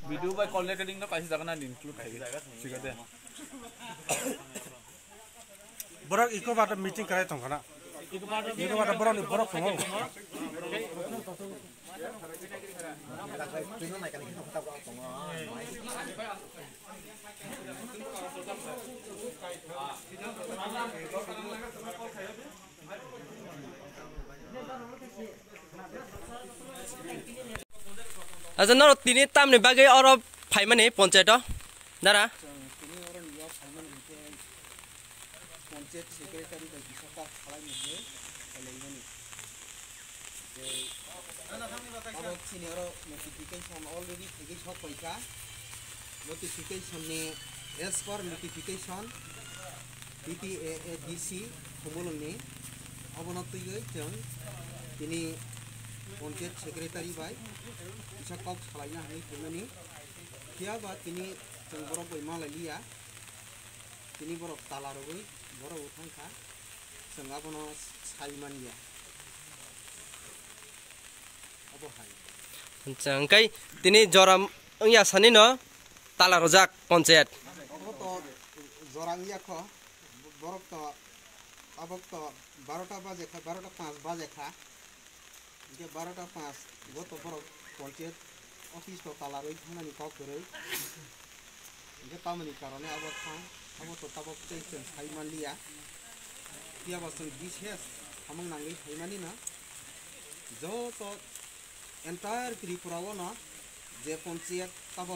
video bye कल recording ना कासी जागोन आं इनक्लुड थायो सिगा दे बरक इको बाटा मीटिंग कराय तंखाना इको बाटा बरक संगो আচ্ছা ন তিনি তামনি বাগে অর ফাইমানি পঞ্চায়েত দারা पंचायत सेक्रेटारि बायदि सरकार खालामनो खालामनो जे सिनियर नोटिफिकेशन ऑलरेडी थेगे सब पैसा नोटिफिकेशन ने एज पर नोटिफिकेशन DTAADC खमलनि अबनतयै जों दिनै पंचायत सेक्रेटारि बाय इसा कक खालामनो हानाय खालामनानै कियाबा दिनै जों बरफ बैमालालिया दिनै बरफ तालारबै बरफ उठांखा जों आबनो साइमानिया अबहाय আচ্ছা ওংকাই তিনি জরাম ইয়া সানি ন তালা রজাক পঞ্চায়েত अब तो जरांगिया ख बरफ तो अब तो 12टा बजे खा 12टा 5 बजे खा जे 12टा 5 वो तो बरफ पंचायत ऑफिस तो तालारै थांनानै कक करे जे तामनि कारणे अब थां अब तो तब जों साइमानलिया कियाबा जों बिसेस हामं नांगै साइमानि ना जो तो एंटायर त्रिपुराव ना जे पंचायत तब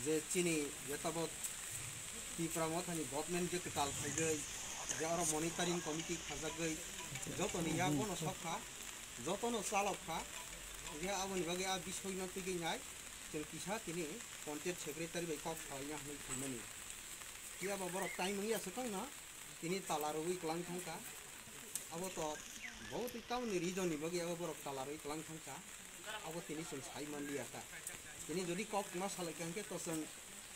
जे चिनी जे तब त्रिपुरा मथानि गवर्नमेंट जे कटाल थाइगै जे आरो मनिटरिंग कमिटी खाजागै जतनि या कोनो सखा जतनो चालकखा जे आबनि बागे आ बिसय न फैगैनाय जों किसा तिनि पंचायत सेक्रेटारि बाय कक खालामनो हानाय खालामनानै कियाबा बरफ टाइम या सकाय ना तिनि तालारबै क्लां थांका अब तो बहुत टाउननि रिजननि बागे अब बरफ तालारै क्लां थांका अब तिनि जों साइमानलिया का तिनि जदि कक मा सालायखांके तो जों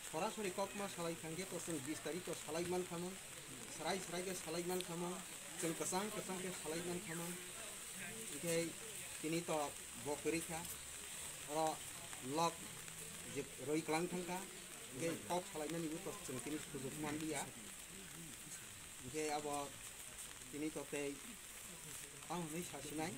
सरासरि कक मा सालायखांके तो जों 20 तारिख तो सालायमान खामोन सराय के सालायमान खामोन जों कसां के सालायमान खामोन ओमफ्राय तिनि तो बकरिखा र लक जे रय क्लां थांका ओमफ्राय कक सालायनानैबो तो जों तिनि सुजुगमानलिया ओमफ्राय अब तिनि तो आं हनै सासिनाय